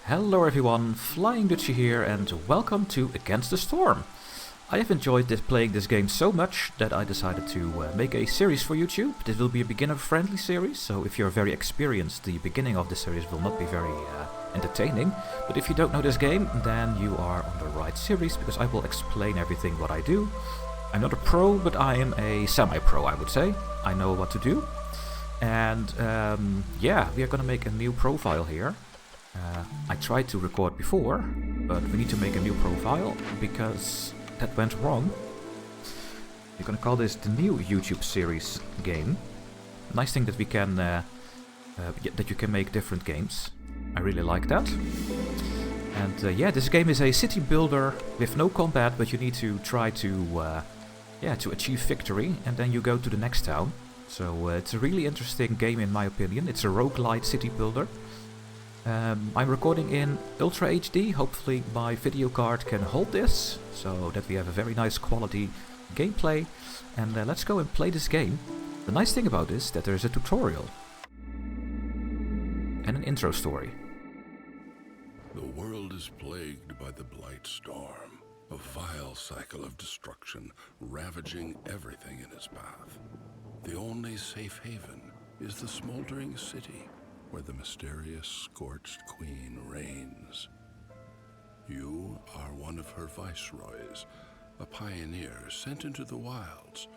Hello everyone, Flying Dutchie here and welcome to Against the Storm. I have enjoyed playing this game so much that I decided to make a series for YouTube. This will be a beginner-friendly series, so if you're very experienced, the beginning of the series will not be very entertaining. But if you don't know this game, then you are on the right series, because I will explain everything what I do. I'm not a pro, but I am a semi-pro, I would say. I know what to do. And yeah, we are gonna make a new profile here. I tried to record before, but we need to make a new profile because that went wrong. We're gonna call this the new YouTube series game. Nice thing that we can that you can make different games. I really like that. And yeah, this game is a city builder with no combat, but you need to try to to achieve victory, and then you go to the next town. So it's a really interesting game in my opinion. It's a roguelite city builder. I'm recording in Ultra HD, hopefully my video card can hold this, so that we have a very nice quality gameplay. And let's go and play this game. The nice thing about this is that there's a tutorial and an intro story. The world is plagued by the Blight Storm, a vile cycle of destruction ravaging everything in its path. The only safe haven is the smoldering city, where the mysterious Scorched Queen reigns. You are one of her Viceroys, a pioneer sent into the wilds,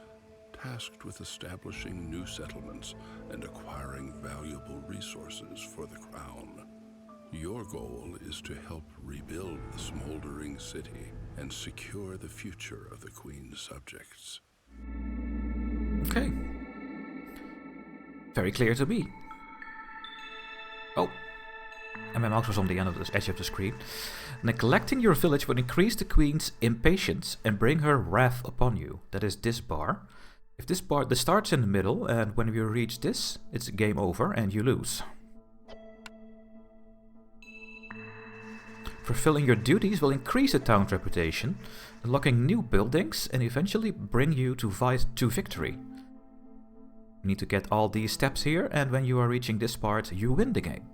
tasked with establishing new settlements and acquiring valuable resources for the crown. Your goal is to help rebuild the smoldering city and secure the future of the Queen's subjects. Okay. Very clear to me. Oh, and my mouse was on the edge of the screen. Neglecting your village will increase the Queen's impatience and bring her wrath upon you. That is this bar. If this starts in the middle, and when you reach this, it's game over and you lose. Fulfilling your duties will increase the town's reputation, unlocking new buildings, and eventually bring you to victory. You need to get all these steps here, and when you are reaching this part, you win the game.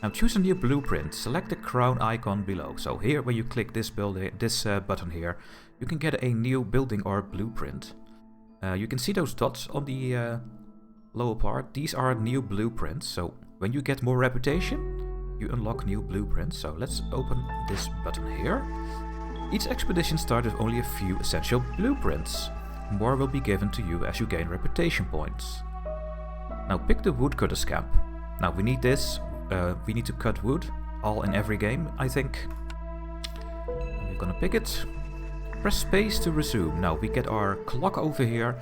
Now choose a new blueprint. Select the crown icon below. So here, when you click this button here, you can get a new building or blueprint. You can see those dots on the lower part. These are new blueprints. So when you get more reputation, you unlock new blueprints. So let's open this button here. Each expedition starts with only a few essential blueprints. More will be given to you as you gain reputation points. Now pick the woodcutter's camp. Now we need this. We need to cut wood, all in every game, I think. We're gonna pick it. Press space to resume. Now we get our clock over here.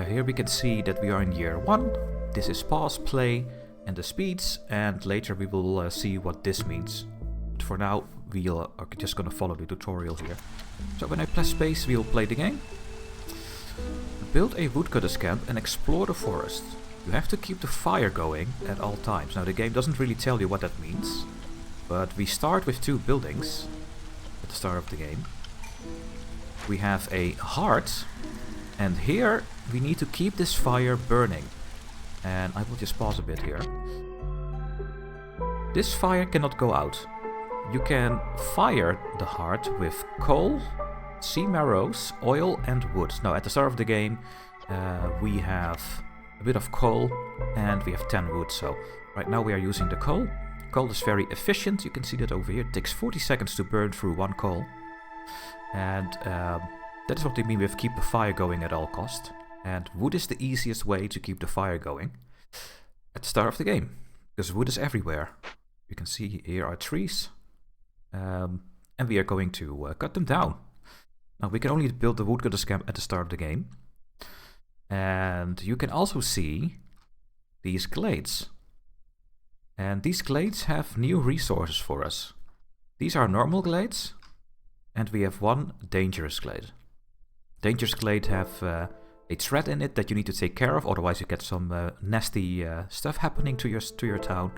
Here we can see that we are in year 1. This is pause, play, and the speeds. And later we will see what this means. But for now, we are just gonna follow the tutorial here. So when I press space, we'll play the game. Build a woodcutter's camp and explore the forest. You have to keep the fire going at all times. Now the game doesn't really tell you what that means, but we start with 2 buildings at the start of the game. We have a heart, and here we need to keep this fire burning. And I will just pause a bit here. This fire cannot go out. You can fire the heart with coal, sea marrows, oil and wood. Now at the start of the game we have a bit of coal and we have 10 wood, so right now we are using the coal. Coal is very efficient, you can see that over here. It takes 40 seconds to burn through 1 coal. And that is what they mean with keep the fire going at all cost. And wood is the easiest way to keep the fire going at the start of the game, because wood is everywhere. You can see here are trees, and we are going to cut them down. Now we can only build the woodcutter's camp at the start of the game. And you can also see these glades. And these glades have new resources for us. These are normal glades, and we have 1 dangerous glade. Dangerous glade have a threat in it that you need to take care of, otherwise you get some nasty stuff happening to your town.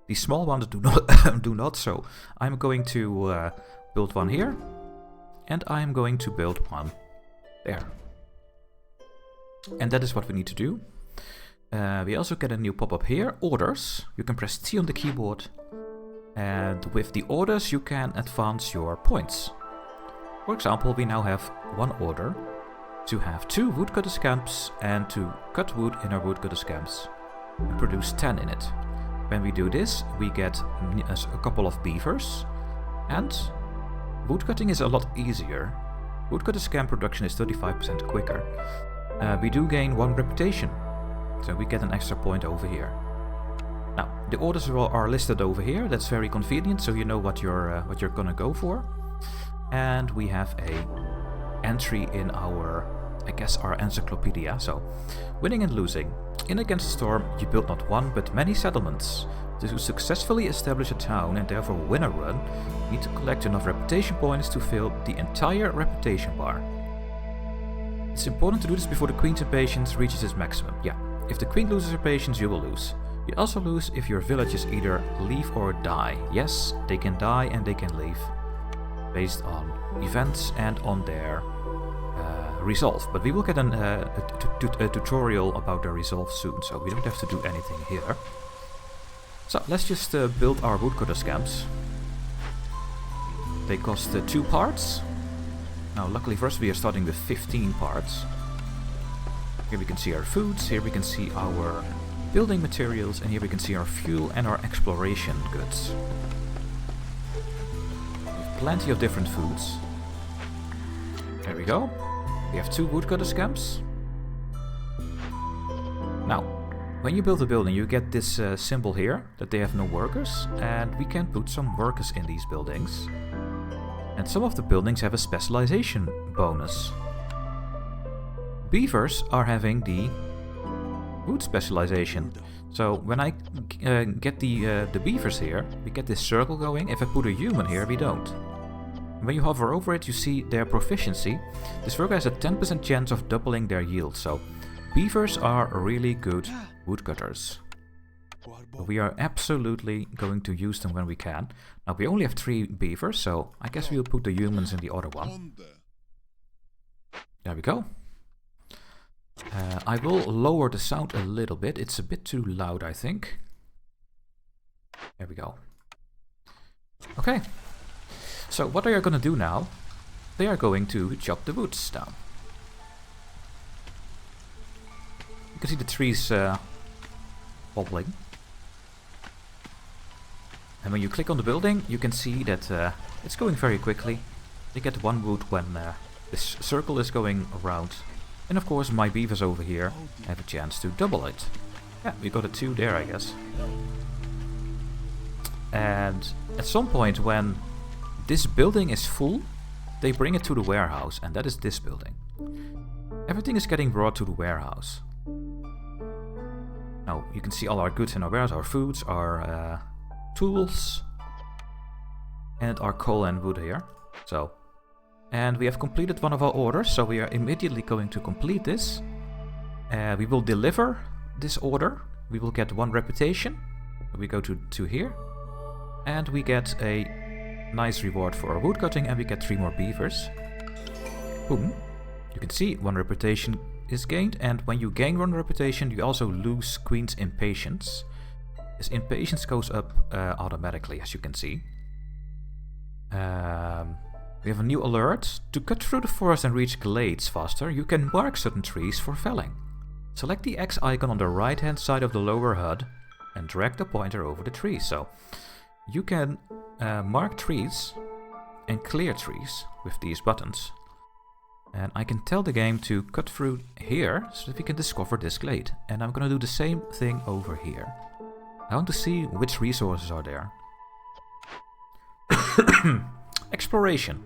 These small ones do not do not, so I'm going to build 1 here. And I'm going to build 1 there. And that is what we need to do. We also get a new pop-up here, orders. You can press T on the keyboard And with the orders you can advance your points. For example, we now have one order to have 2 woodcutters camps and to cut wood in our woodcutters camps and produce 10 in it. When we do this, we get a couple of beavers, and woodcutting is a lot easier. Woodcutters camp production is 35% quicker. We do gain 1 reputation, so we get an extra point over here. Now, the orders are listed over here. That's very convenient, so you know what you're gonna go for. And we have a entry in our, I guess, our encyclopedia. So, winning and losing. In Against the Storm, you build not 1 but many settlements. To successfully establish a town and therefore win a run, you need to collect enough reputation points to fill the entire reputation bar. It's important to do this before the Queen's impatience reaches its maximum. Yeah, if the Queen loses her patience, you will lose. You also lose if your villages either leave or die. Yes, they can die and they can leave, based on events and on their resolve. But we will get a tutorial about their resolve soon, so we don't have to do anything here. So let's just build our woodcutters camps. They cost 2 parts. Now luckily for us we are starting with 15 parts. Here we can see our foods, here we can see our building materials, and here we can see our fuel and our exploration goods. We have plenty of different foods. There we go. We have 2 woodcutters camps. Now, when you build a building, you get this symbol here, that they have no workers, and we can put some workers in these buildings. And some of the buildings have a specialization bonus. Beavers are having the wood specialization. So when I get the beavers here, we get this circle going. If I put a human here, we don't. When you hover over it, you see their proficiency. This worker has a 10% chance of doubling their yield, so beavers are really good woodcutters. We are absolutely going to use them when we can. Now we only have 3 beavers, so I guess we'll put the humans in the other one. There we go. I will lower the sound a little bit. It's a bit too loud, I think. There we go. Okay. So what they are going to do now, they are going to chop the woods down. You can see the trees wobbling. And when you click on the building, you can see that it's going very quickly. They get 1 wood when this circle is going around. And of course my beavers over here have a chance to double it. Yeah, we got a 2 there, I guess. And at some point when this building is full, they bring it to the warehouse, and that is this building. Everything is getting brought to the warehouse. Now you can see all our goods in our warehouse, our foods, our tools, and our coal and wood here. So, and we have completed one of our orders, so we are immediately going to complete this. We will deliver this order. We will get 1 reputation. We go to here, and we get a nice reward for our woodcutting, and we get 3 more beavers. Boom. You can see 1 reputation is gained, and when you gain 1 reputation, you also lose Queen's impatience. His impatience goes up automatically, as you can see. We have a new alert. To cut through the forest and reach glades faster, you can mark certain trees for felling. Select the X icon on the right hand side of the lower HUD and drag the pointer over the tree. So you can mark trees and clear trees with these buttons. And I can tell the game to cut through here so that we can discover this glade. And I'm gonna do the same thing over here. I want to see which resources are there. Exploration.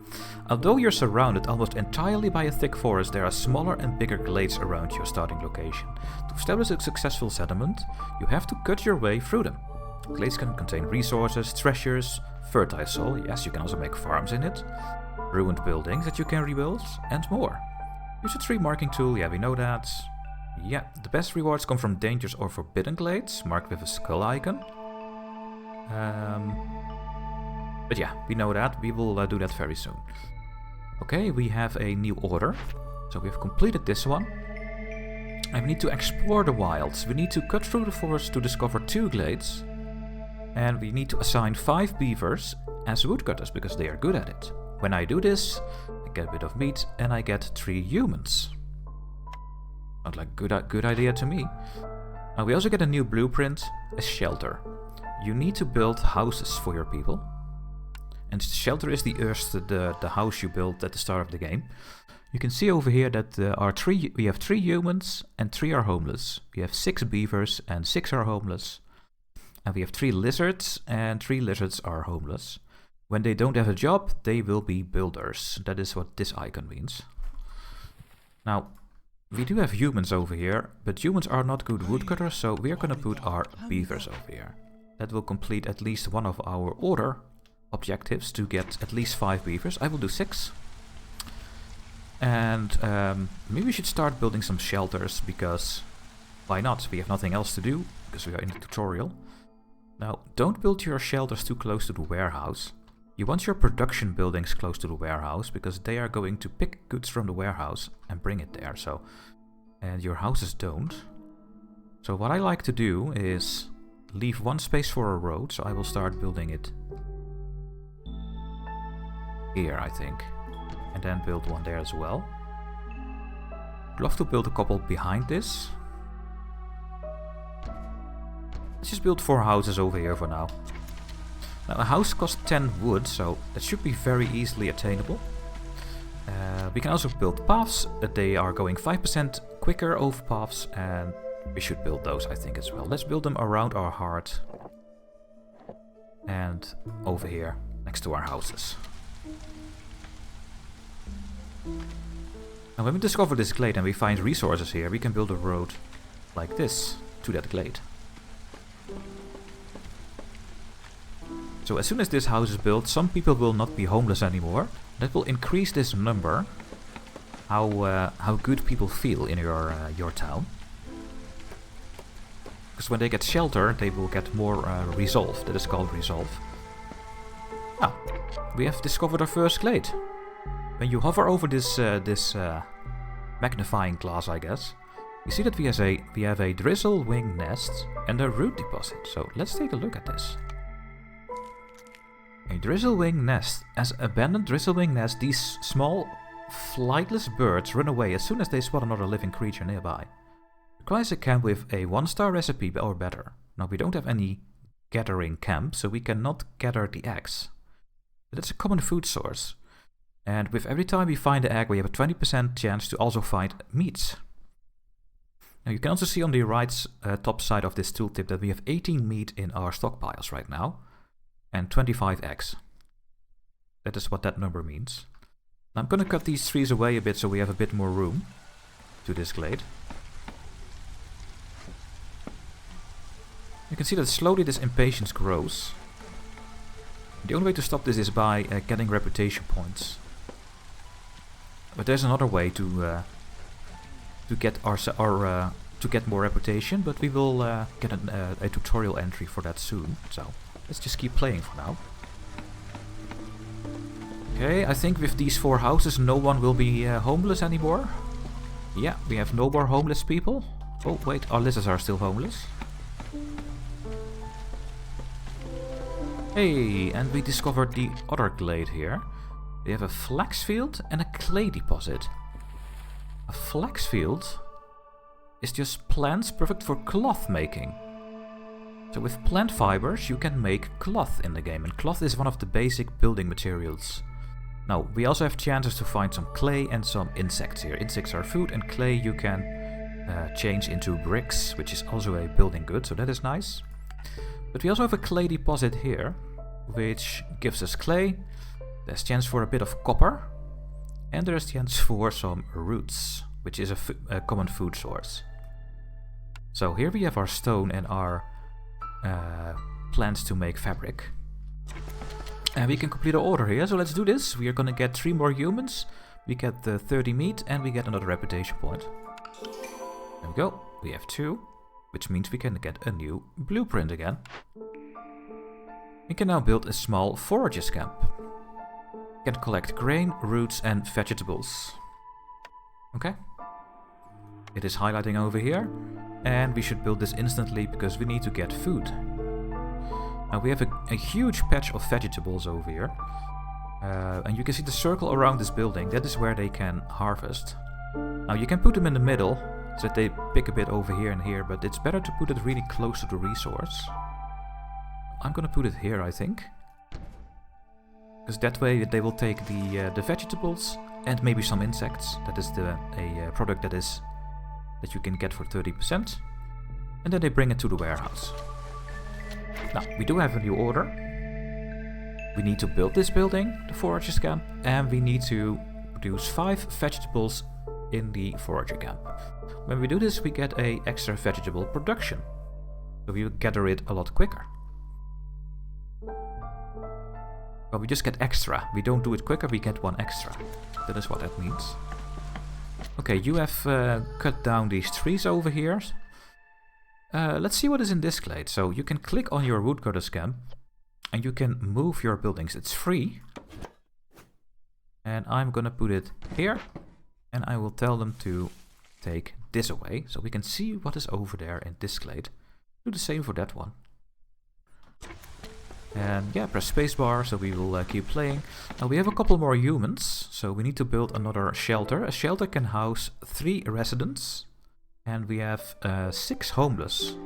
Although you're surrounded almost entirely by a thick forest, there are smaller and bigger glades around your starting location. To establish a successful settlement, you have to cut your way through them. Glades can contain resources, treasures, fertile soil, yes, you can also make farms in it, ruined buildings that you can rebuild, and more. Use a tree marking tool, yeah, we know that. Yeah, the best rewards come from dangerous or forbidden glades, marked with a skull icon. But yeah, we know that. We will do that very soon. Okay, we have a new order. So we have completed this one. And we need to explore the wilds. We need to cut through the forest to discover 2 glades. And we need to assign 5 beavers as woodcutters because they are good at it. When I do this, I get a bit of meat and I get 3 humans. Not like good idea to me. We also get a new blueprint, a shelter. You need to build houses for your people. And shelter is the house you build at the start of the game. You can see over here that we have 3 humans and 3 are homeless. We have 6 beavers and 6 are homeless. And we have 3 lizards and 3 lizards are homeless. When they don't have a job, they will be builders. That is what this icon means. Now, we do have humans over here, but humans are not good woodcutters, so we are going to put our beavers over here. That will complete at least one of our order objectives to get at least 5 beavers. I will do 6. And maybe we should start building some shelters, because why not? We have nothing else to do, because we are in the tutorial. Now, don't build your shelters too close to the warehouse. You want your production buildings close to the warehouse, because they are going to pick goods from the warehouse and bring it there. And your houses don't. So what I like to do is leave one space for a road, so I will start building it here, I think. And then build one there as well. I'd love to build a couple behind this. Let's just build 4 houses over here for now. Now, a house costs 10 wood, so that should be very easily attainable. We can also build paths. They are going 5% quicker over paths, and we should build those, I think, as well. Let's build them around our heart. And over here, next to our houses. Now, when we discover this glade and we find resources here, we can build a road like this to that glade. So as soon as this house is built, some people will not be homeless anymore. That will increase this number, how good people feel in your town. Because when they get shelter, they will get more resolve. That is called resolve. Ah, we have discovered our first glade. When you hover over this magnifying glass, I guess, you see that we have a drizzlewing nest and a root deposit. So let's take a look at this. A drizzlewing nest. As abandoned drizzlewing nest, these small, flightless birds run away as soon as they spot another living creature nearby. Requires a camp with a 1-star recipe or better. Now, we don't have any gathering camp, so we cannot gather the eggs. But it's a common food source. And with every time we find the egg, we have a 20% chance to also find meats. Now, you can also see on the right top side of this tooltip that we have 18 meat in our stockpiles right now. And 25 eggs. That is what that number means. Now I'm going to cut these trees away a bit so we have a bit more room to this glade. You can see that slowly this impatience grows. The only way to stop this is by getting reputation points. But there's another way to get to get more reputation, but we will get a tutorial entry for that soon. So let's just keep playing for now. Okay, I think with these 4 houses no one will be homeless anymore. Yeah, we have no more homeless people. Oh wait, our lizards are still homeless. Hey, and we discovered the other glade here. We have a flax field and a clay deposit. A flax field is just plants perfect for cloth making. So with plant fibers you can make cloth in the game, and cloth is one of the basic building materials. Now, we also have chances to find some clay and some insects here. Insects are food, and clay you can change into bricks, which is also a building good, so that is nice. But we also have a clay deposit here, which gives us clay. There's chance for a bit of copper, and there's chance for some roots, which is a common food source. So here we have our stone and our plants to make fabric. And we can complete our order here, so let's do this. We are gonna get 3 more humans, we get the 30 meat, and we get another reputation point. There we go, we have 2, which means we can get a new blueprint again. We can now build a small foragers camp. We can collect grain, roots and vegetables. Okay. It is highlighting over here, and we should build this instantly because we need to get food. Now we have a huge patch of vegetables over here. And you can see the circle around this building. That is where they can harvest. Now you can put them in the middle, so that they pick a bit over here and here, but it's better to put it really close to the resource. I'm gonna put it here, I think. Because that way they will take the vegetables and maybe some insects. That is a product that you can get for 30%. And then they bring it to the warehouse. Now, we do have a new order. We need to build this building, the foragers camp, and we need to produce 5 vegetables in the forager camp. When we do this, we get a extra vegetable production. So we gather it a lot quicker. Well, we just get extra. We don't do it quicker, we get 1 extra. That is what that means. Okay, you have cut down these trees over here. Let's see what is in this glade. So you can click on your woodcutter's camp and you can move your buildings. It's free. And I'm gonna put it here. And I will tell them to take this away. So we can see what is over there in this glade. Do the same for that one. And yeah, press spacebar, so we will keep playing. Now we have a couple more humans, so we need to build another shelter. A shelter can house 3 residents, and we have 6 homeless.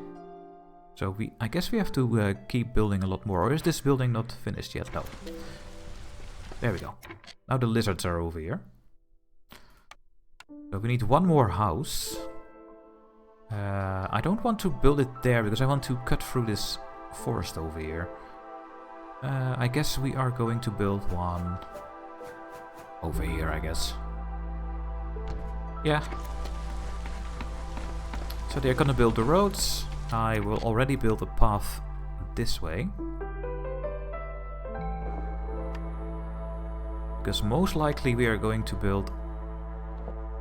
So I guess we have to keep building a lot more. Or is this building not finished yet? No. There we go. Now the lizards are over here. So we need 1 more house. I don't want to build it there, because I want to cut through this forest over here. I guess we are going to build one over here, I guess. Yeah. So they're gonna build the roads. I will already build a path this way. Because most likely we are going to build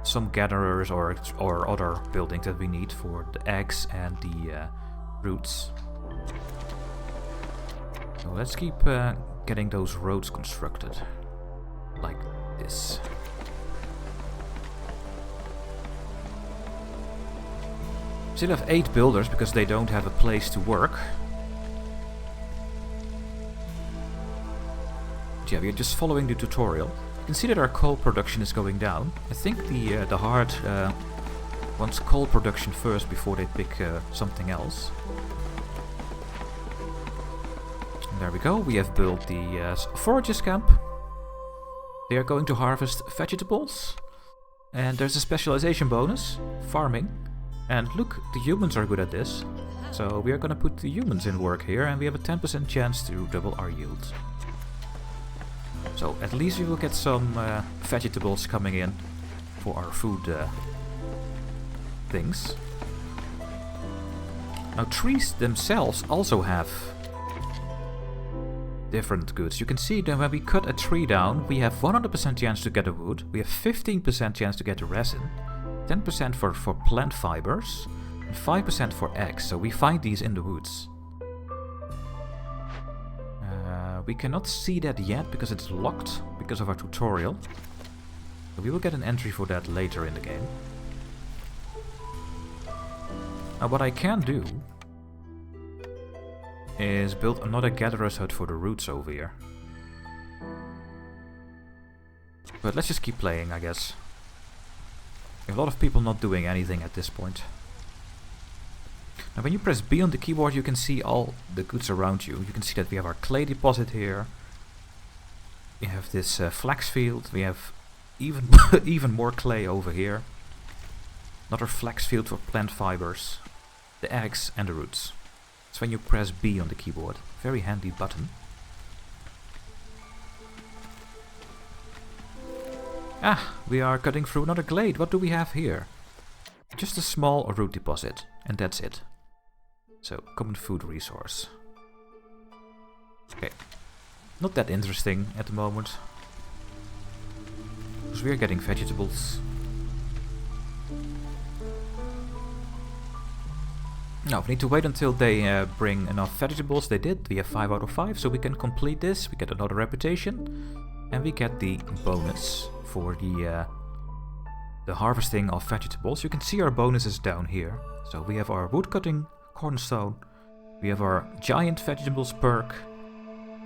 some gatherers or other buildings that we need for the eggs and the roots. So let's keep getting those roads constructed, like this. Still have 8 builders because they don't have a place to work. But yeah, we're just following the tutorial. You can see that our coal production is going down. I think the heart wants coal production first before they pick something else. There we go, we have built the foragers camp. They are going to harvest vegetables. And there's a specialization bonus, farming. And look, the humans are good at this. So we are gonna put the humans in work here, and we have a 10% chance to double our yield. So at least we will get some vegetables coming in for our food things. Now trees themselves also have different goods. You can see that when we cut a tree down, we have 100% chance to get a wood, we have 15% chance to get a resin, 10% for plant fibers, and 5% for eggs. So we find these in the woods. We cannot see that yet because it's locked because of our tutorial. So we will get an entry for that later in the game. Now what I can do is build another gatherer's hut for the roots over here. But let's just keep playing, I guess. A lot of people not doing anything at this point. Now when you press B on the keyboard, you can see all the goods around you. You can see that we have our clay deposit here. We have this flax field. We have even more clay over here. Another flax field for plant fibers, the eggs and the roots. It's when you press B on the keyboard. Very handy button. Ah, we are cutting through another glade. What do we have here? Just a small root deposit, and that's it. So, common food resource. Okay. Not that interesting at the moment. Because we are getting vegetables. Now, we need to wait until they bring enough vegetables. They did. We have 5 out of 5, so we can complete this. We get another reputation. And we get the bonus for the harvesting of vegetables. You can see our bonuses down here. So we have our woodcutting cornerstone, We have our giant vegetables perk.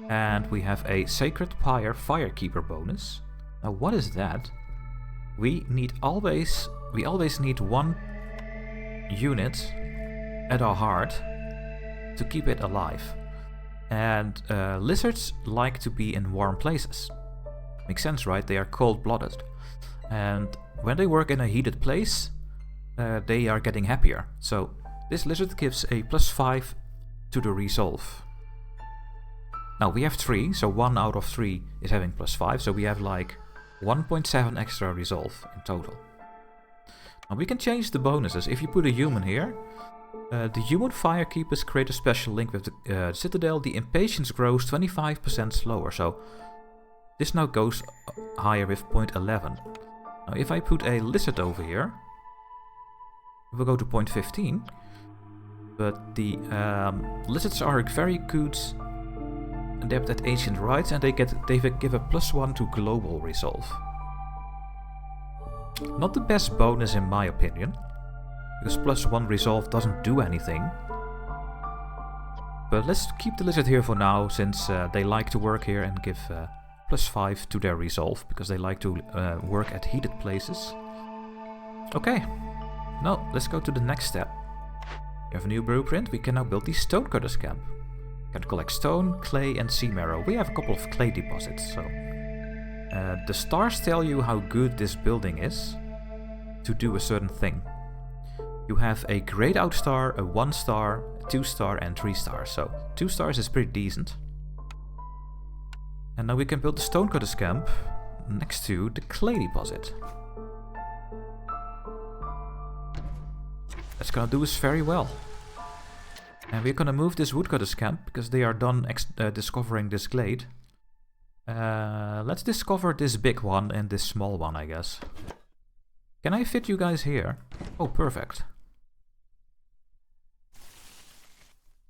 And we have a Sacred Pyre Firekeeper bonus. Now what is that? We always need 1 unit at our heart to keep it alive. And lizards like to be in warm places. Makes sense, right? They are cold-blooded. And when they work in a heated place, they are getting happier. So this lizard gives a +5 to the resolve. Now we have 3, so 1 out of 3 is having +5, so we have like 1.7 extra resolve in total. Now we can change the bonuses. If you put a human here, the human firekeepers create a special link with the citadel. The impatience grows 25% slower, so this now goes higher with 0.11. Now if I put a lizard over here, it will go to 0.15, but the lizards are very good adept at ancient rites, and they give a +1 to global resolve. Not the best bonus in my opinion, because +1 resolve doesn't do anything. But let's keep the lizard here for now, since they like to work here and give +5 to their resolve, because they like to work at heated places. Okay, now let's go to the next step. We have a new blueprint. We can now build the Stonecutters camp. We can collect stone, clay and sea marrow. We have a couple of clay deposits, so the stars tell you how good this building is to do a certain thing. You have a grayed out star, a 1 star, a 2 star and 3 stars. So 2 stars is pretty decent. And now we can build the Stonecutters camp next to the clay deposit. That's gonna do us very well. And we're gonna move this Woodcutters camp because they are done discovering this glade. Let's discover this big one and this small one, I guess. Can I fit you guys here? Oh, perfect.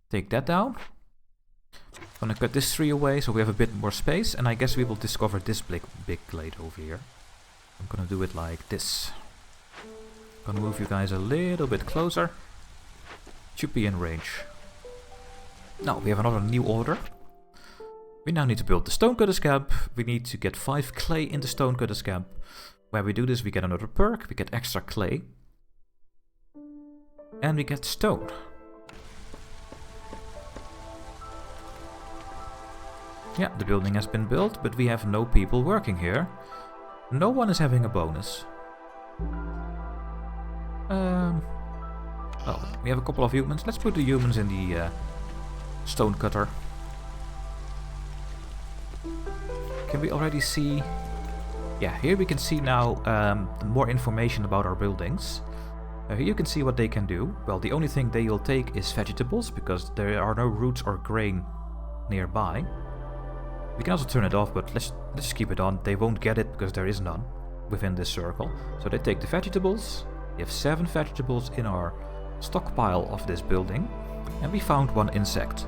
Take that down. Gonna cut this tree away so we have a bit more space, and I guess we will discover this big glade over here. I'm gonna do it like this. Gonna move you guys a little bit closer. Should be in range. Now we have another new order. We now need to build the Stonecutters camp. We need to get 5 clay in the Stonecutters camp. When we do this, we get another perk, we get extra clay. And we get stone. Yeah, the building has been built, but we have no people working here. No one is having a bonus. Oh, we have a couple of humans. Let's put the humans in the stonecutter. Can we already see? Yeah, here we can see now more information about our buildings. Here you can see what they can do. Well, the only thing they will take is vegetables, because there are no roots or grain nearby. We can also turn it off, but let's just keep it on. They won't get it because there is none within this circle. So they take the vegetables. We have 7 vegetables in our stockpile of this building, and we found 1 insect.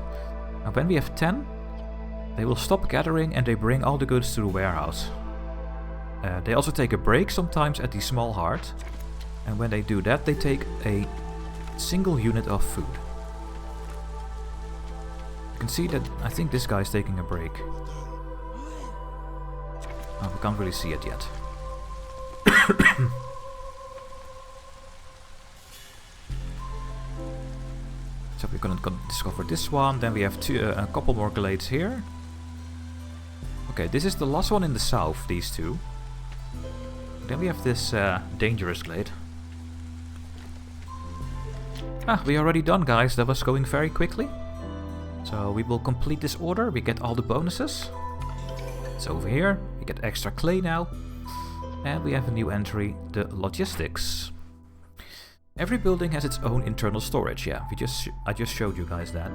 And when we have 10, they will stop gathering and they bring all the goods to the warehouse. They also take a break sometimes at the small heart, and when they do that, they take a single unit of food. You can see that I think this guy is taking a break. Oh, we can't really see it yet. So we're gonna discover this one. Then we have a couple more glades here. Okay, this is the last one in the south, these 2. Then we have this dangerous glade. Ah, we are already done, guys. That was going very quickly. So we will complete this order. We get all the bonuses. It's over here. We get extra clay now. And we have a new entry, the logistics. Every building has its own internal storage. Yeah, I just showed you guys that.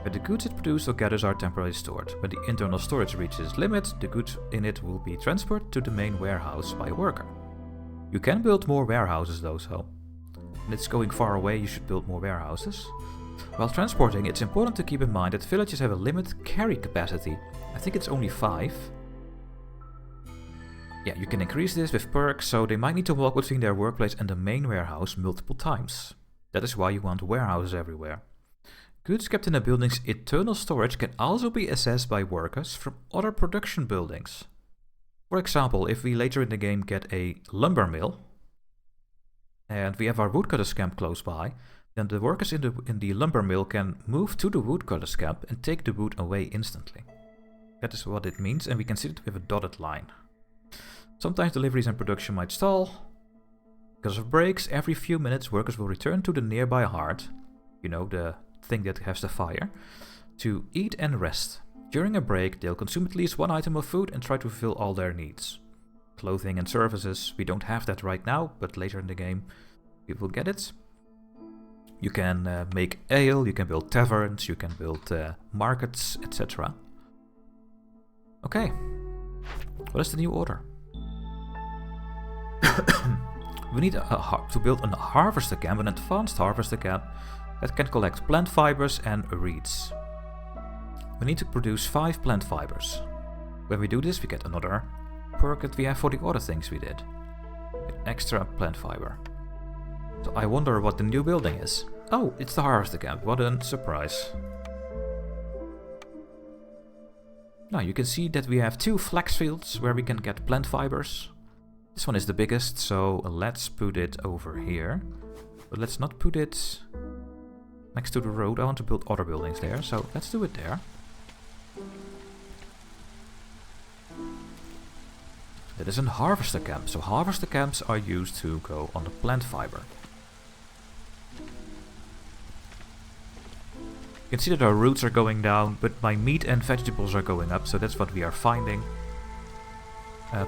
Where the goods it produces or gathers are temporarily stored. When the internal storage reaches its limit, the goods in it will be transferred to the main warehouse by a worker. You can build more warehouses though, so when it's going far away, you should build more warehouses. While transporting, it's important to keep in mind that villages have a limited carry capacity. I think it's only 5. Yeah, you can increase this with perks, so they might need to walk between their workplace and the main warehouse multiple times. That is why you want warehouses everywhere. Goods kept in a building's internal storage can also be accessed by workers from other production buildings. For example, if we later in the game get a lumber mill, and we have our woodcutter's camp close by, then the workers in the lumber mill can move to the woodcutter's camp and take the wood away instantly. That is what it means, and we can see it with a dotted line. Sometimes deliveries and production might stall. Because of breaks, every few minutes workers will return to the nearby hearth, you know, the thing that has the fire, to eat and rest. During a break, they'll consume at least one item of food and try to fulfill all their needs. Clothing and services, we don't have that right now, but later in the game we will get it. You can make ale, you can build taverns, you can build markets, etc. Okay, what is the new order? We need to build a harvester camp, an advanced harvester camp that can collect plant fibers and reeds. We need to produce 5 plant fibers. When we do this, we get another perk that we have for the other things we did. An extra plant fiber. So I wonder what the new building is. Oh, it's the harvester camp. What a surprise. Now you can see that we have 2 flax fields where we can get plant fibers. This one is the biggest, so let's put it over here. But let's not put it next to the road. I want to build other buildings there, so let's do it there. That is a harvester camp, so harvester camps are used to go on the plant fiber. You can see that our roots are going down, but my meat and vegetables are going up, so that's what we are finding.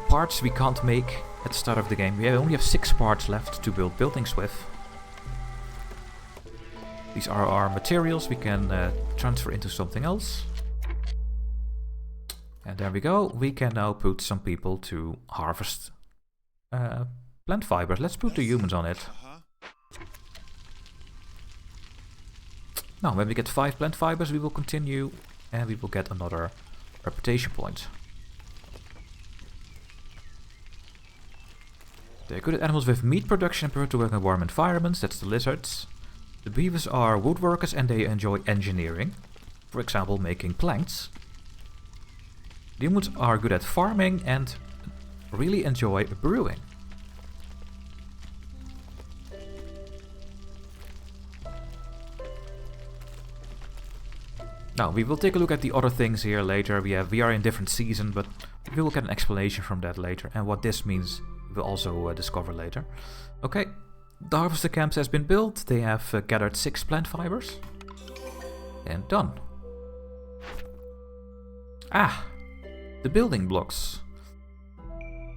Parts we can't make at the start of the game. We only have 6 parts left to build buildings with. These are our materials we can transfer into something else. And there we go. We can now put some people to harvest plant fibers. Let's put the humans on it. Now, when we get 5 plant fibers, we will continue and we will get another reputation point. They're good at animals with meat production and prefer to work in warm environments. That's the lizards. The beavers are woodworkers and they enjoy engineering. For example, making planks. The humans are good at farming and really enjoy brewing. Now, we will take a look at the other things here later. We are in different season, but we will get an explanation from that later. And what this means, we'll also discover later. Okay, the harvester camp has been built. They have gathered 6 plant fibers. And done. Ah, the building blocks.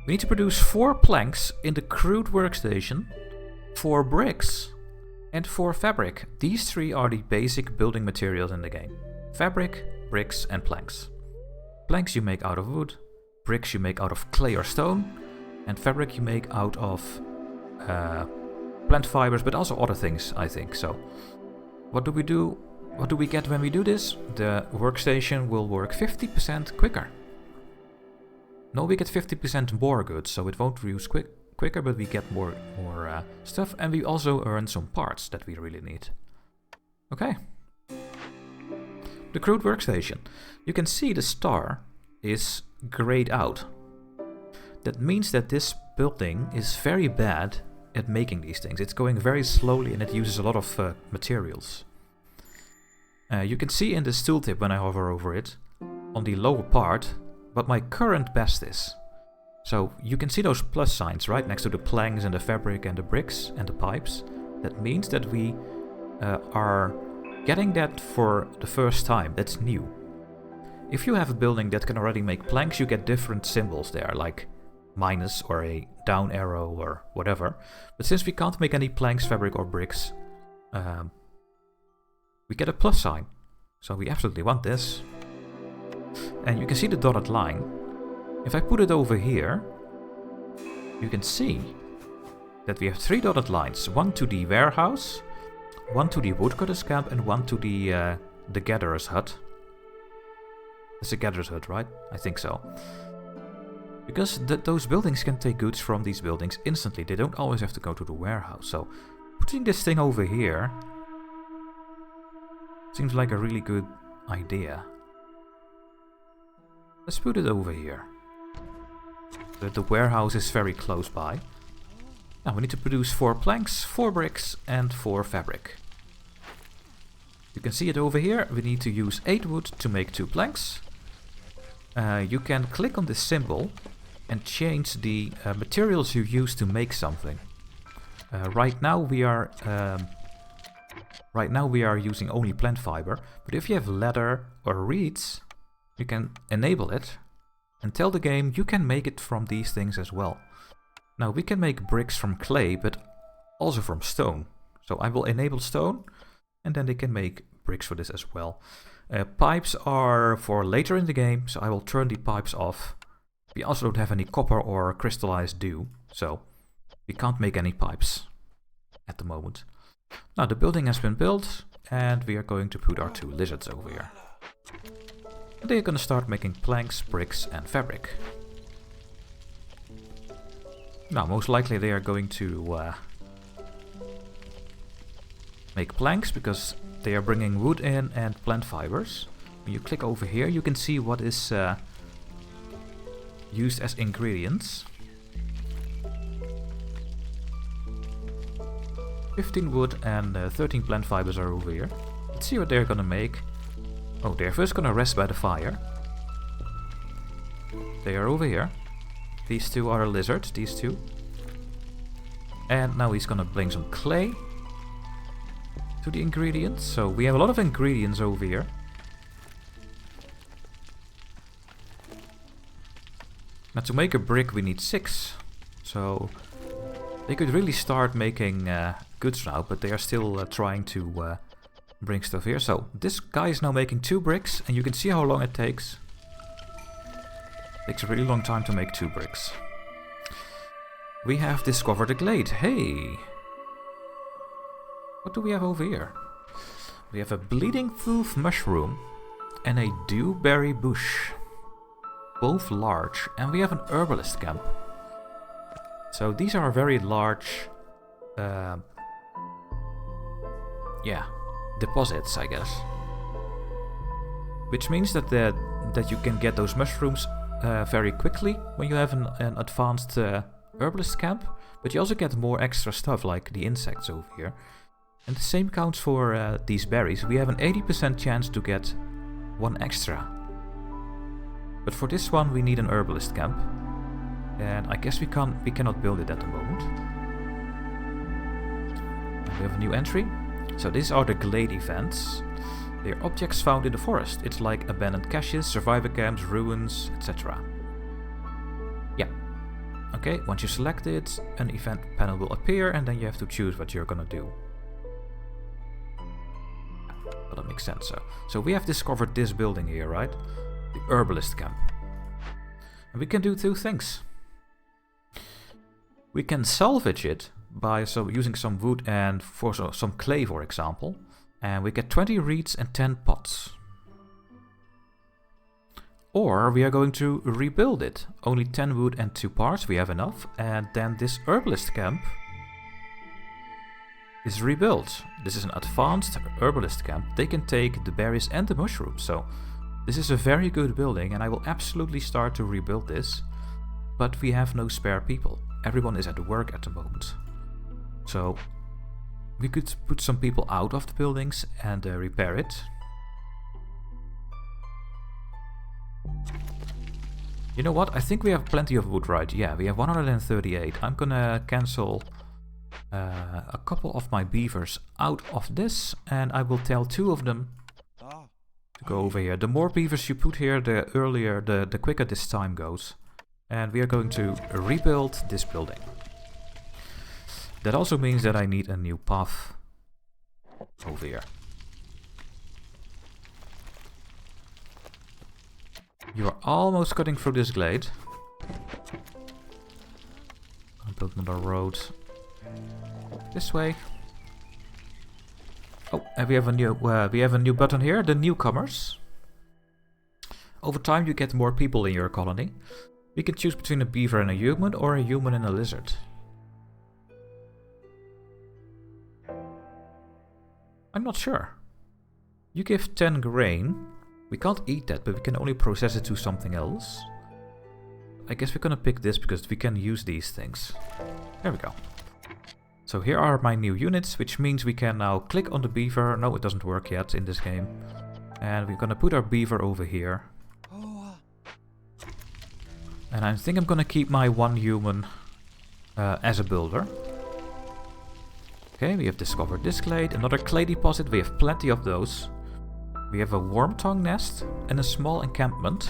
We need to produce 4 planks in the crude workstation, 4 bricks, and 4 fabric. These 3 are the basic building materials in the game. Fabric, bricks, and planks. Planks you make out of wood, bricks you make out of clay or stone, and fabric you make out of plant fibers, but also other things, I think. So, what do we do? What do we get when we do this? The workstation will work 50% quicker. No, we get 50% more goods, so it won't use quicker, but we get more stuff, and we also earn some parts that we really need. Okay. The crude workstation. You can see the star is grayed out. That means that this building is very bad at making these things. It's going very slowly and it uses a lot of materials. You can see in this tooltip when I hover over it, on the lower part, what my current best is. So you can see those plus signs right next to the planks and the fabric and the bricks and the pipes. That means that we are getting that for the first time. That's new. If you have a building that can already make planks, you get different symbols there, like minus or a down arrow or whatever. But since we can't make any planks, fabric or bricks, we get a plus sign. So we absolutely want this. And you can see the dotted line. If I put it over here, you can see that we have 3 dotted lines. 1 to the warehouse, 1 to the woodcutter's camp, and 1 to the gatherer's hut. It's a gatherer's hut, right? I think so. Because those buildings can take goods from these buildings instantly. They don't always have to go to the warehouse. So putting this thing over here Seems like a really good idea. Let's put it over here. The warehouse is very close by. Now we need to produce 4 planks, 4 bricks and 4 fabric. You can see it over here. We need to use 8 wood to make 2 planks. You can click on this symbol and change the materials you use to make something. Right now we are using only plant fiber, but if you have leather or reeds, you can enable it and tell the game you can make it from these things as well. Now we can make bricks from clay, but also from stone. So I will enable stone, and then they can make bricks for this as well. Pipes are for later in the game, so I will turn the pipes off. We also don't have any copper or crystallized dew, so we can't make any pipes at the moment. Now the building has been built, and we are going to put our 2 lizards over here. And they're going to start making planks, bricks and fabric. Now most likely they are going to make planks, because they are bringing wood in and plant fibers. When you click over here you can see what is used as ingredients. 15 wood and 13 plant fibers are over here. Let's see what they're gonna make. Oh, they're first gonna rest by the fire. They are over here. These 2 are a lizard, these 2. And now he's gonna bring some clay to the ingredients. So we have a lot of ingredients over here. Now to make a brick we need 6. So they could really start making goods now, but they are still trying to bring stuff here. So this guy is now making 2 bricks, and you can see how long it takes. It takes a really long time to make 2 bricks. We have discovered a glade. Hey! What do we have over here? We have a bleeding tooth mushroom and a dewberry bush. Both large. And we have an herbalist camp. So these are very large deposits, I guess. Which means that you can get those mushrooms very quickly when you have an advanced herbalist camp, but you also get more extra stuff like the insects over here. And the same counts for these berries. We have an 80% chance to get 1 extra. But for this one we need an herbalist camp. And I guess we cannot build it at the moment. And we have a new entry. So these are the Glade events. They are objects found in the forest. It's like abandoned caches, survivor camps, ruins, etc. Yeah. Okay, once you select it, an event panel will appear, and then you have to choose what you're gonna do. Well, that makes sense. So we have discovered this building here, right? The herbalist camp. And we can do 2 things. We can salvage it by using some wood and some clay, for example. And we get 20 reeds and 10 pots. Or we are going to rebuild it. Only 10 wood and 2 parts, we have enough. And then this herbalist camp is rebuilt. This is an advanced herbalist camp. They can take the berries and the mushrooms. So this is a very good building, and I will absolutely start to rebuild this. But we have no spare people. Everyone is at work at the moment. So we could put some people out of the buildings and repair it. You know what? I think we have plenty of wood, right? Yeah, we have 138. I'm gonna cancel a couple of my beavers out of this, and I will tell 2 of them to go over here. The more beavers you put here, the quicker this time goes. And we are going to rebuild this building. That also means that I need a new path over here. You are almost cutting through this glade. I'll build another road this way. Oh, and we have a new button here, the newcomers. Over time you get more people in your colony. We can choose between a beaver and a human, or a human and a lizard. I'm not sure. You give 10 grain. We can't eat that, but we can only process it to something else. I guess we're gonna pick this because we can use these things. There we go. So here are my new units, which means we can now click on the beaver. No, it doesn't work yet in this game. And we're gonna put our beaver over here. And I think I'm gonna keep my one human as a builder. Okay, we have discovered this glade. Another clay deposit. We have plenty of those. We have a worm tongue nest and a small encampment.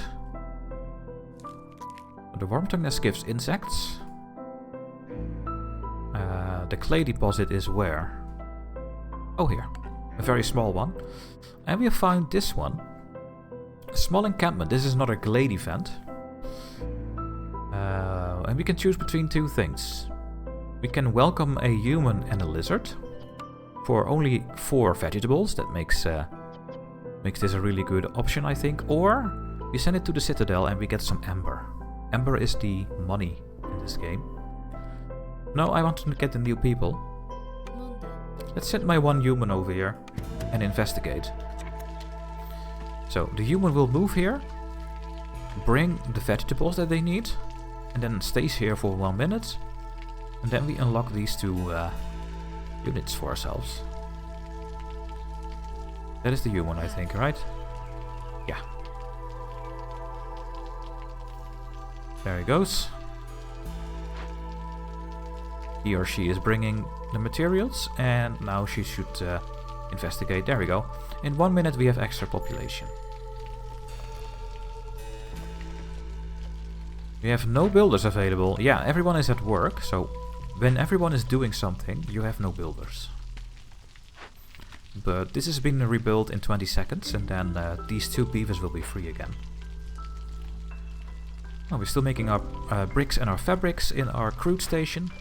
The worm tongue nest gives insects. The clay deposit is where? Oh, here. A very small one. And we have found this one. A small encampment. This is not a glade event. And we can choose between two things. We can welcome a human and a lizard. For only 4 vegetables. That makes this a really good option, I think. Or we send it to the citadel and we get some amber. Amber is the money in this game. No, I want to get the new people. Let's send my one human over here and investigate. So the human will move here, bring the vegetables that they need, and then stays here for 1 minute. And then we unlock these 2 units for ourselves. That is the human, I think, right? Yeah. There he goes. He or she is bringing the materials, and now she should investigate. There we go. In 1 minute we have extra population. We have no builders available. Yeah, everyone is at work, so when everyone is doing something, you have no builders. But this has been rebuilt in 20 seconds, and then these 2 beavers will be free again. Oh, we're still making our bricks and our fabrics in our crude station.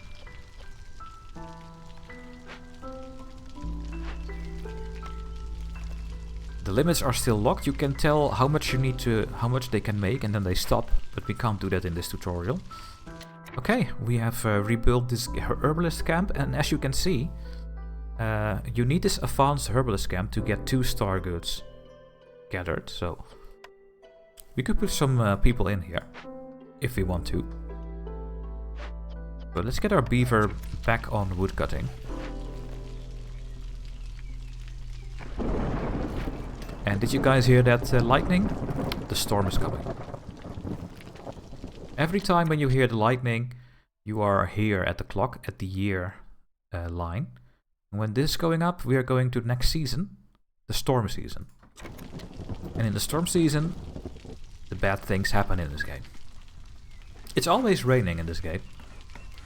The limits are still locked. You can tell how much you need to, how much they can make, and then they stop. But we can't do that in this tutorial. Okay, we have rebuilt this herbalist camp, and as you can see, you need this advanced herbalist camp to get 2 star goods gathered. So we could put some people in here if we want to. But let's get our beaver back on woodcutting. And did you guys hear that lightning? The storm is coming. Every time when you hear the lightning, you are here at the clock, at the year line. And when this is going up, we are going to the next season, the storm season. And in the storm season, the bad things happen in this game. It's always raining in this game,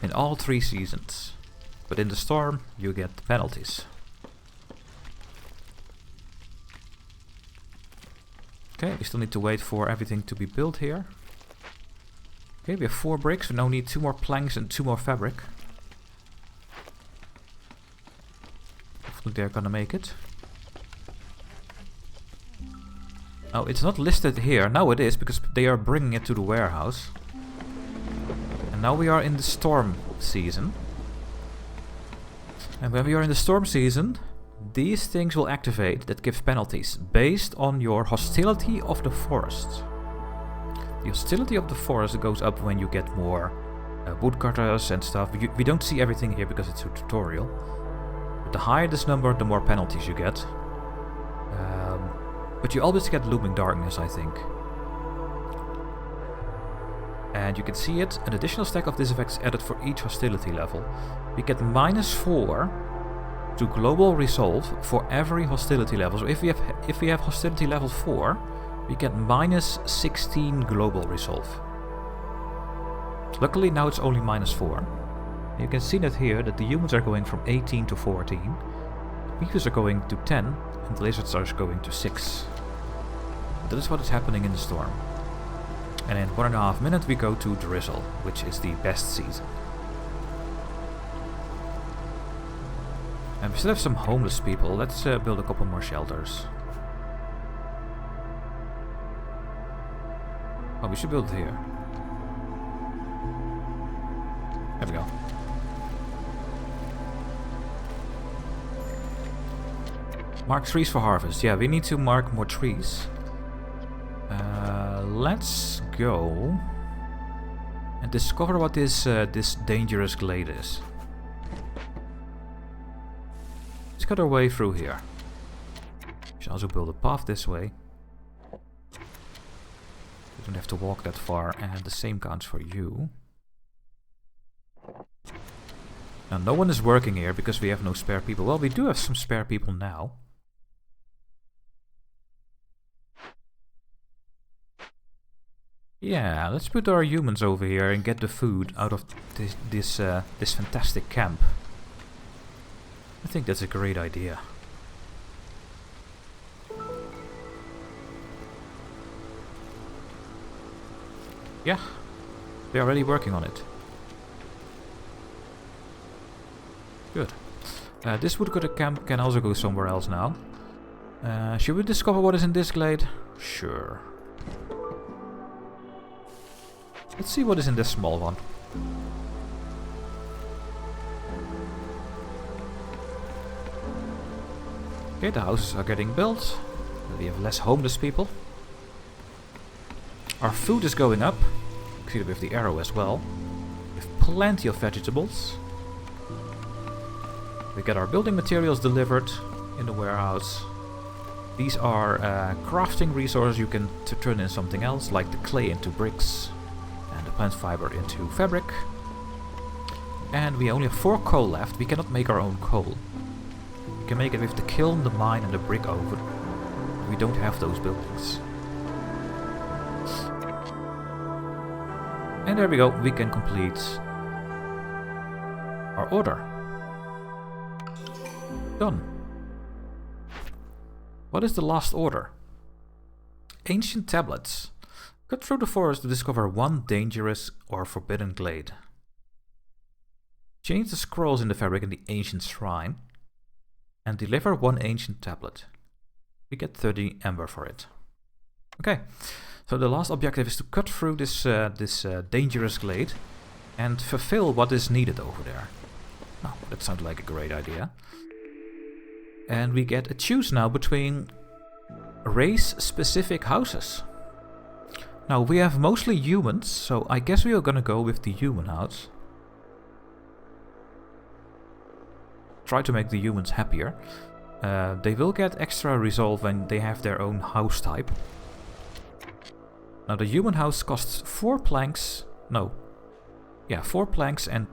in all 3 seasons. But in the storm, you get the penalties. Okay, we still need to wait for everything to be built here. Okay, we have 4 bricks. We now need 2 more planks and 2 more fabric. Hopefully they're gonna make it. Oh, it's not listed here. Now it is, because they are bringing it to the warehouse. And now we are in the storm season. And when we are in the storm season, these things will activate that give penalties based on your hostility of the forest. The hostility of the forest goes up when you get more woodcutters and stuff. We don't see everything here because it's a tutorial. But the higher this number, the more penalties you get. But you always get looming darkness, I think. And you can see it, an additional stack of this effect is added for each hostility level. We get -4 to global resolve for every hostility level. So if we have hostility level 4, we get -16 global resolve. Luckily now it's only -4. You can see that here, that the humans are going from 18 to 14. The beavers are going to 10, and the lizards are going to 6. That is what is happening in the storm. And in 1.5 minutes we go to drizzle, which is the best season. And we still have some homeless people. Let's build a couple more shelters. Oh, we should build it here. There we go. Mark trees for harvest. Yeah, we need to mark more trees. Let's go and discover what this dangerous glade is. Let's cut our way through here. We should also build a path this way. We don't have to walk that far, and the same counts for you. Now, no one is working here because we have no spare people. Well, we do have some spare people now. Yeah, let's put our humans over here and get the food out of this fantastic camp. I think that's a great idea. Yeah, they're already working on it. Good. This woodcutting camp can also go somewhere else now. Should we discover what is in this glade? Sure. Let's see what is in this small one. Okay, the houses are getting built. We have less homeless people. Our food is going up. You can see that with the arrow as well. We have plenty of vegetables. We get our building materials delivered in the warehouse. These are crafting resources you can turn into something else, like the clay into bricks and the plant fiber into fabric. And we only have 4 coal left. We cannot make our own coal. We can make it with the kiln, the mine and the brick oven. We don't have those buildings. And there we go, we can complete our order. Done. What is the last order? Ancient tablets. Cut through the forest to discover one dangerous or forbidden glade. Change the scrolls in the fabric in the ancient shrine. And deliver 1 ancient tablet. We get 30 amber for it. Okay, so the last objective is to cut through this dangerous glade and fulfill what is needed over there. Oh, that sounds like a great idea. And we get a choose now between race-specific houses. Now, we have mostly humans, so I guess we are gonna go with the human house. Try to make the humans happier. They will get extra resolve when they have their own house type. Now the human house costs 4 planks. No. Yeah, 4 planks and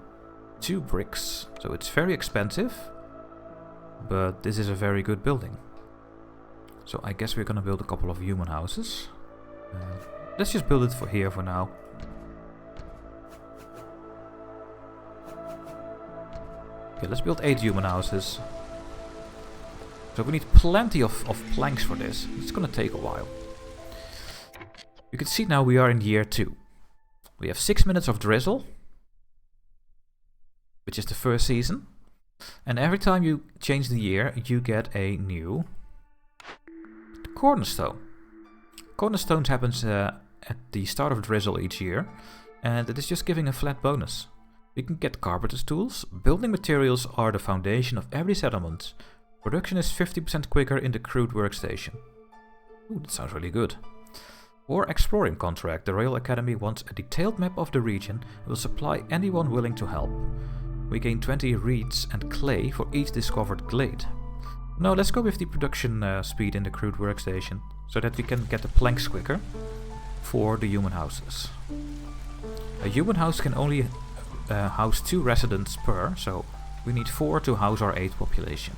2 bricks. So it's very expensive. But this is a very good building. So I guess we're gonna build a couple of human houses. Let's just build it for here for now. Okay, let's build 8 human houses. So we need plenty of planks for this. It's gonna take a while. You can see now we are in year 2. We have 6 minutes of drizzle, which is the first season. And every time you change the year, you get a new cornerstone. Cornerstones happens at the start of drizzle each year, and it is just giving a flat bonus. You can get carpenter's tools. Building materials are the foundation of every settlement. Production is 50% quicker in the crude workstation. Ooh, that sounds really good. Or exploring contract. The Royal Academy wants a detailed map of the region and will supply anyone willing to help. We gain 20 reeds and clay for each discovered glade. No, let's go with the production speed in the crude workstation, so that we can get the planks quicker for the human houses. A human house can only house 2 residents per, so we need 4 to house our 8 population.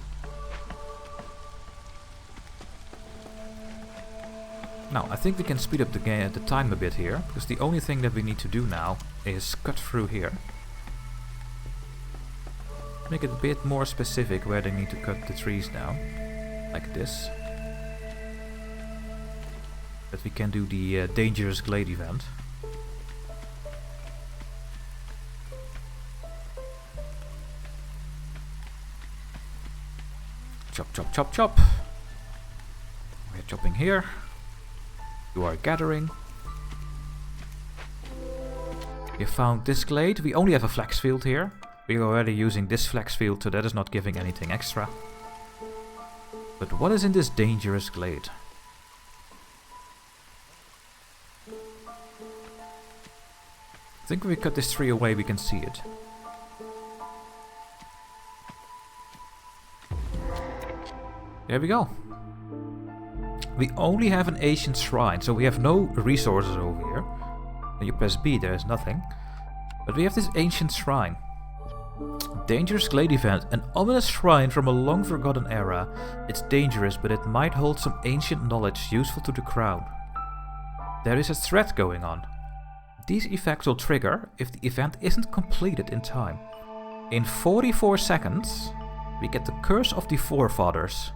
Now, I think we can speed up the time a bit here, because the only thing that we need to do now is cut through here. Make it a bit more specific where they need to cut the trees down, like this. That we can do the dangerous glade event. Chop, chop, chop, chop. We're chopping here. You are gathering. We found this glade. We only have a flax field here. We are already using this flax field, so that is not giving anything extra. But what is in this dangerous glade? I think if we cut this tree away, we can see it. There we go. We only have an ancient shrine, so we have no resources over here. When you press B, there is nothing. But we have this ancient shrine. Dangerous glade event, an ominous shrine from a long forgotten era. It's dangerous, but it might hold some ancient knowledge useful to the crown. There is a threat going on. These effects will trigger if the event isn't completed in time. In 44 seconds, we get the Curse of the Forefathers.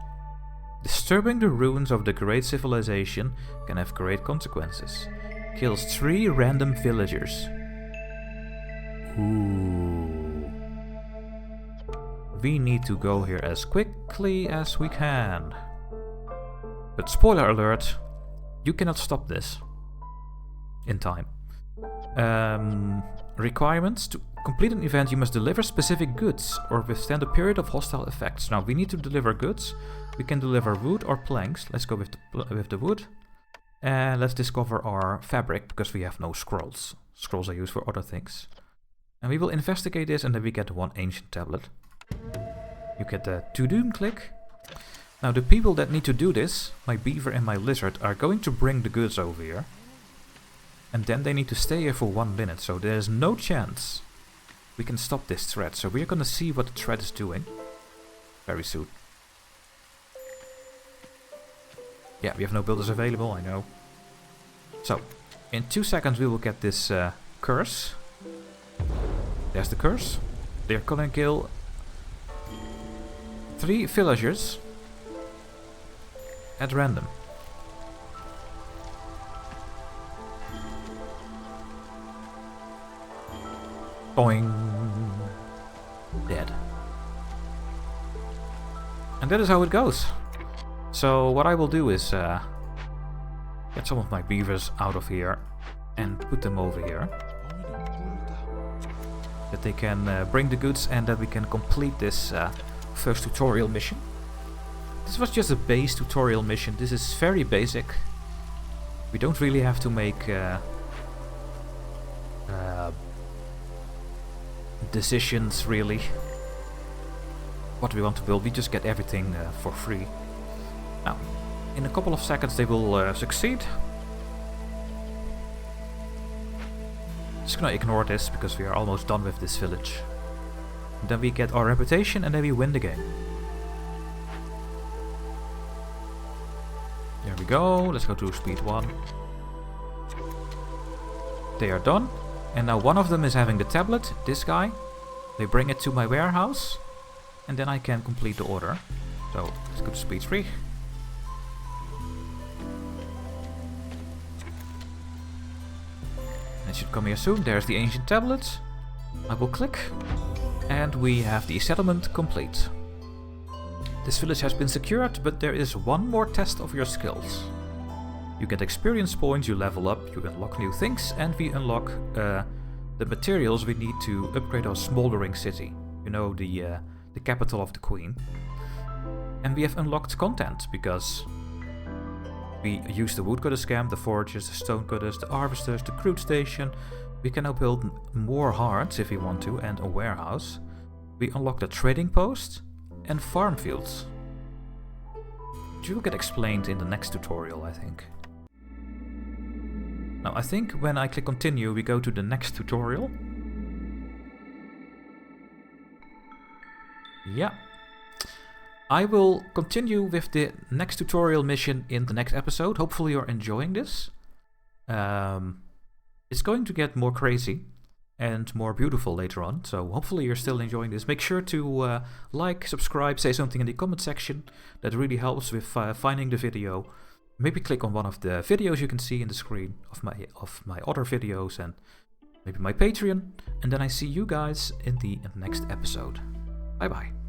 Disturbing the ruins of the great civilization can have great consequences. Kills 3 random villagers. Ooh. We need to go here as quickly as we can. But spoiler alert, you cannot stop this in time. Requirements: to complete an event you must deliver specific goods or withstand a period of hostile effects. Now we need to deliver goods. We can deliver wood or planks. Let's go with the wood. And let's discover our fabric, because we have no scrolls. Scrolls are used for other things. And we will investigate this, and then we get 1 ancient tablet. You get the to-do click. Now the people that need to do this, my beaver and my lizard, are going to bring the goods over here. And then they need to stay here for 1 minute, so there's no chance we can stop this threat. So we're gonna see what the threat is doing very soon. Yeah, we have no builders available, I know. So, in 2 seconds we will get this curse. There's the curse. They're gonna kill 3 villagers at random. Boing. Dead. And that is how it goes. So what I will do is get some of my beavers out of here and put them over here. That they can bring the goods and that we can complete this first tutorial mission. This was just a base tutorial mission. This is very basic. We don't really have to make decisions really. What we want to build, we just get everything for free. Now, in a couple of seconds they will succeed. Just gonna ignore this because we are almost done with this village. And then we get our reputation and then we win the game. There we go, let's go to speed 1. They are done. And now one of them is having the tablet, this guy. They bring it to my warehouse. And then I can complete the order. So, let's go to speed 3. It should come here soon. There's the ancient tablet. I will click. And we have the settlement complete. This village has been secured, but there is one more test of your skills. You get experience points, you level up, you unlock new things, and we unlock the materials we need to upgrade our smoldering city. You know, the capital of the queen. And we have unlocked content, because we use the woodcutters camp, the forges, the stonecutters, the harvesters, the crude station. We can now build more hearts if we want to, and a warehouse. We unlock the trading post and farm fields. Which will get explained in the next tutorial, I think. Now, I think when I click continue, we go to the next tutorial. Yeah. I will continue with the next tutorial mission in the next episode. Hopefully you're enjoying this. It's going to get more crazy and more beautiful later on. So hopefully you're still enjoying this. Make sure to like, subscribe, say something in the comment section. That really helps with finding the video. Maybe click on one of the videos you can see in the screen of my other videos, and maybe my Patreon. And then I see you guys in the next episode. Bye bye.